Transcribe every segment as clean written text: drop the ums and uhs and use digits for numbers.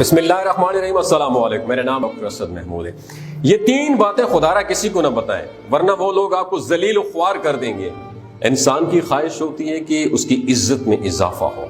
بسم اللہ الرحمن الرحیم، السلام علیکم، میرا نام ڈاکٹر اسد محمود ہے۔ یہ تین باتیں خدا را کسی کو نہ بتائیں، ورنہ وہ لوگ آپ کو ذلیل و خوار کر دیں گے۔ انسان کی خواہش ہوتی ہے کہ اس کی عزت میں اضافہ ہو،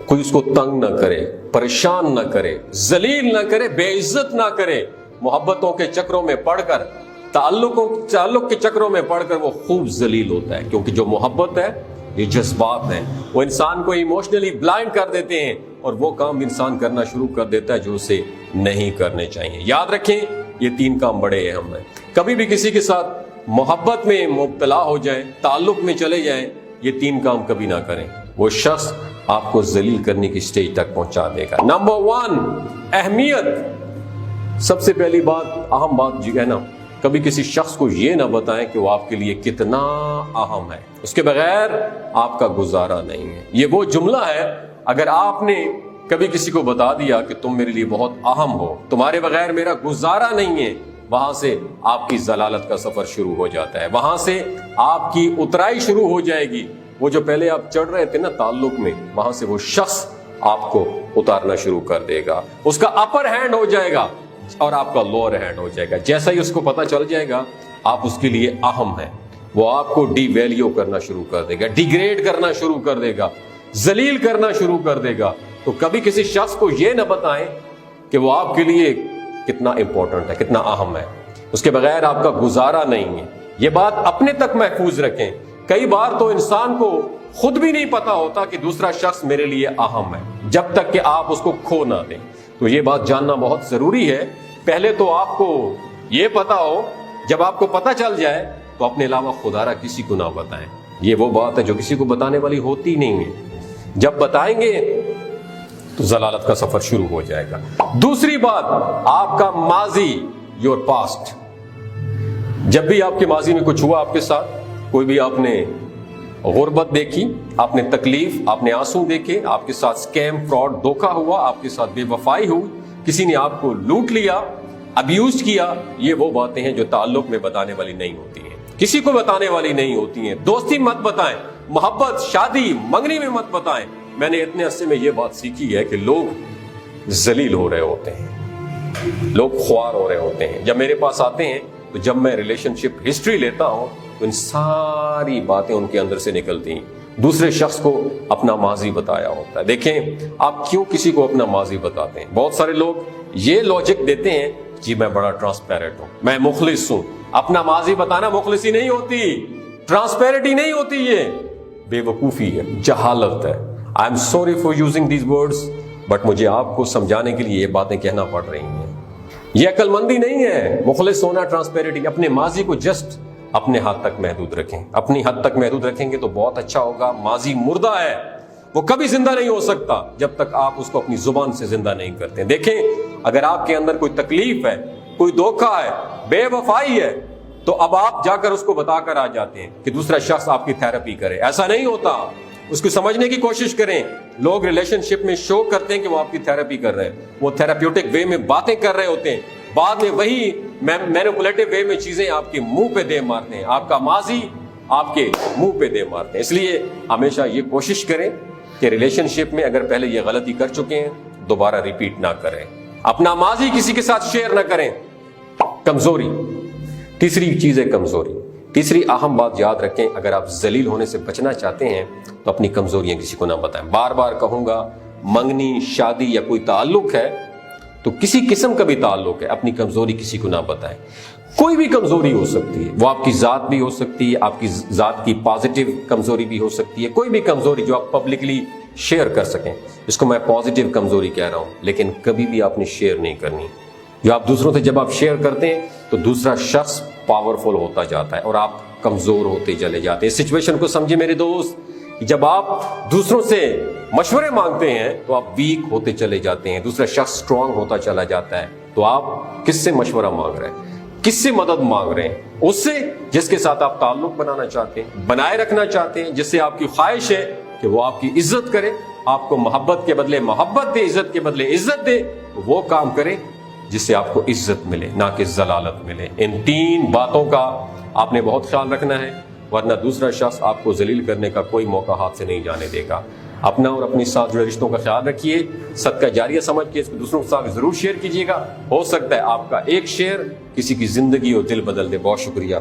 کوئی اس کو تنگ نہ کرے، پریشان نہ کرے، ذلیل نہ کرے، بے عزت نہ کرے۔ محبتوں کے چکروں میں پڑھ کر، تعلق کے چکروں میں پڑھ کر وہ خوب ذلیل ہوتا ہے، کیونکہ جو محبت ہے یہ جذبات ہیں، وہ انسان کو ایموشنلی بلائنڈ کر دیتے ہیں اور وہ کام انسان کرنا شروع کر دیتا ہے جو اسے نہیں کرنے چاہیے۔ یاد رکھیں یہ تین کام بڑے اہم ہیں۔ کبھی بھی کسی کے ساتھ محبت میں مبتلا ہو جائیں، تعلق میں چلے جائیں، یہ تین کام کبھی نہ کریں، وہ شخص آپ کو ذلیل کرنے کی سٹیج تک پہنچا دے گا۔ نمبر 1، اہمیت۔ سب سے پہلی بات، اہم بات جو ہے نا، کبھی کسی شخص کو یہ نہ بتائیں کہ وہ آپ کے لیے کتنا اہم ہے، اس کے بغیر آپ کا گزارا نہیں ہے۔ یہ وہ جملہ ہے، اگر آپ نے کبھی کسی کو بتا دیا کہ تم میرے لیے بہت اہم ہو، تمہارے بغیر میرا گزارا نہیں ہے، وہاں سے آپ کی ضلالت کا سفر شروع ہو جاتا ہے، وہاں سے آپ کی اترائی شروع ہو جائے گی۔ وہ جو پہلے آپ چڑھ رہے تھے نا تعلق میں، وہاں سے وہ شخص آپ کو اتارنا شروع کر دے گا، اس کا اپر ہینڈ ہو جائے گا اور آپ کا لوور ہینڈ ہو جائے گا۔ جیسا ہی اس کو پتہ چل جائے گا آپ اس کے لیے اہم ہیں، وہ آپ کو ڈی ویلیو کرنا شروع کر دے گا، ڈیگریڈ کرنا شروع کر دے گا، ذلیل کرنا شروع کر دے گا۔ تو کبھی کسی شخص کو یہ نہ بتائیں کہ وہ آپ کے لیے کتنا امپورٹنٹ ہے، کتنا اہم ہے، اس کے بغیر آپ کا گزارا نہیں ہے۔ یہ بات اپنے تک محفوظ رکھیں۔ کئی بار تو انسان کو خود بھی نہیں پتا ہوتا کہ دوسرا شخص میرے لیے اہم ہے، جب تک کہ آپ اس کو کھو نہ دیں۔ تو یہ بات جاننا بہت ضروری ہے۔ پہلے تو آپ کو یہ پتا ہو، جب آپ کو پتا چل جائے تو اپنے علاوہ خدا را کسی کو نہ بتائیں۔ یہ وہ بات ہے جو کسی کو بتانے والی ہوتی نہیں ہے، جب بتائیں گے تو ضلالت کا سفر شروع ہو جائے گا۔ دوسری بات، آپ کا ماضی، یور پاسٹ۔ جب بھی آپ کے ماضی میں کچھ ہوا آپ کے ساتھ، کوئی بھی آپ نے غربت دیکھی، آپ نے تکلیف، آپ نے آنسو دیکھے، آپ کے ساتھ سکیم، فراڈ، دھوکہ ہوا، آپ کے ساتھ بے وفائی ہوئی، کسی نے آپ کو لوٹ لیا، ابیوز کیا، یہ وہ باتیں ہیں جو تعلق میں بتانے والی نہیں ہوتی ہیں، کسی کو بتانے والی نہیں ہوتی ہیں۔ دوستی مت بتائیں، محبت، شادی، منگنی میں مت بتائیں۔ میں نے اتنے عرصے میں یہ بات سیکھی ہے کہ لوگ ذلیل ہو رہے ہوتے ہیں، لوگ خوار ہو رہے ہوتے ہیں۔ جب میرے پاس آتے ہیں تو جب میں ریلیشن شپ ہسٹری لیتا ہوں تو ان ساری باتیں ان کے اندر سے نکلتی ہیں۔ دوسرے شخص کو اپنا ماضی بتایا ہوتا ہے۔ دیکھیں آپ کیوں کسی کو اپنا ماضی بتاتے ہیں؟ بہت سارے لوگ یہ لاجک دیتے ہیں، جی میں بڑا ٹرانسپیرنٹ ہوں، میں مخلص ہوں۔ اپنا ماضی بتانا مخلصی نہیں ہوتی، ٹرانسپیرنٹی نہیں ہوتی، یہ بے وقوفی ہے، جہالت ہے۔ I am sorry for using these words, but مجھے آپ کو سمجھانے کے لیے یہ باتیں کہنا پڑ رہی ہیں۔ یہ عقل مندی نہیں ہے، مخلص ہونا، ٹرانسپیرنٹی۔ اپنے ماضی کو جسٹ اپنے حد تک محدود رکھیں، اپنی حد تک محدود رکھیں گے تو بہت اچھا ہوگا۔ ماضی مردہ ہے، وہ کبھی زندہ نہیں ہو سکتا جب تک آپ اس کو اپنی زبان سے زندہ نہیں کرتے۔ دیکھیں اگر آپ کے اندر کوئی تکلیف ہے، کوئی دھوکہ ہے، بے وفائی ہے، تو اب آپ جا کر اس کو بتا کر آ جاتے ہیں کہ دوسرا شخص آپ کی تھراپی کرے۔ ایسا نہیں ہوتا، اس کو سمجھنے کی کوشش کریں۔ لوگ ریلیشن شپ میں شو کرتے ہیں کہ وہ آپ کی تھراپی کر رہے ہیں، وہ تھراپیوٹک وے میں باتیں کر رہے ہوتے ہیں، بعد میں وہی مینیپولیٹو وے میں چیزیں آپ کے منہ پہ دے مارتے ہیں، آپ کا ماضی آپ کے منہ پہ دے مارتے ہیں۔ اس لیے ہمیشہ یہ کوشش کریں کہ ریلیشن شپ میں اگر پہلے یہ غلطی کر چکے ہیں دوبارہ ریپیٹ نہ کریں، اپنا ماضی کسی کے ساتھ شیئر نہ کریں۔ کمزوری، تیسری چیز ہے کمزوری۔ تیسری اہم بات یاد رکھیں، اگر آپ ذلیل ہونے سے بچنا چاہتے ہیں تو اپنی کمزوریاں کسی کو نہ بتائیں۔ بار بار کہوں گا، منگنی، شادی یا کوئی تعلق ہے تو کسی قسم کا بھی تعلق ہے، اپنی کمزوری کسی کو نہ بتائیں۔ کوئی بھی کمزوری ہو سکتی ہے، وہ آپ کی ذات بھی ہو سکتی ہے، آپ کی ذات کی پازیٹیو کمزوری بھی ہو سکتی ہے، کوئی بھی کمزوری جو آپ پبلکلی شیئر کر سکیں، اس کو میں پازیٹیو کمزوری کہہ رہا ہوں، لیکن کبھی بھی آپ نے شیئر نہیں کرنی۔ جو آپ دوسروں سے جب آپ شیئر کرتے ہیں تو دوسرا شخص پاورفل ہوتا جاتا ہے اور آپ کمزور ہوتے چلے جاتے ہیں۔ اس سچویشن کو سمجھے میرے دوست، جب آپ دوسروں سے مشورے مانگتے ہیں تو آپ ویک ہوتے چلے جاتے ہیں، دوسرا شخص اسٹرانگ ہوتا چلا جاتا ہے۔ تو آپ کس سے مشورہ مانگ رہے ہیں؟ کس سے مدد مانگ رہے ہیں؟ اس سے جس کے ساتھ آپ تعلق بنانا چاہتے ہیں، بنائے رکھنا چاہتے ہیں، جس سے آپ کی خواہش ہے کہ وہ آپ کی عزت کرے، آپ کو محبت کے بدلے محبت دے، عزت کے بدلے عزت دے، تو وہ کام کرے جس سے آپ کو عزت ملے، نہ کہ ضلالت ملے۔ ان تین باتوں کا آپ نے بہت خیال رکھنا ہے، ورنہ دوسرا شخص آپ کو ذلیل کرنے کا کوئی موقع ہاتھ سے نہیں جانے دے گا۔ اپنا اور اپنی ساتھ جڑے رشتوں کا خیال رکھیے، صدقہ جاریہ سمجھ کے اس کو دوسروں کے ساتھ ضرور شیئر کیجیے گا، ہو سکتا ہے آپ کا ایک شیئر کسی کی زندگی اور دل بدل دے۔ بہت شکریہ۔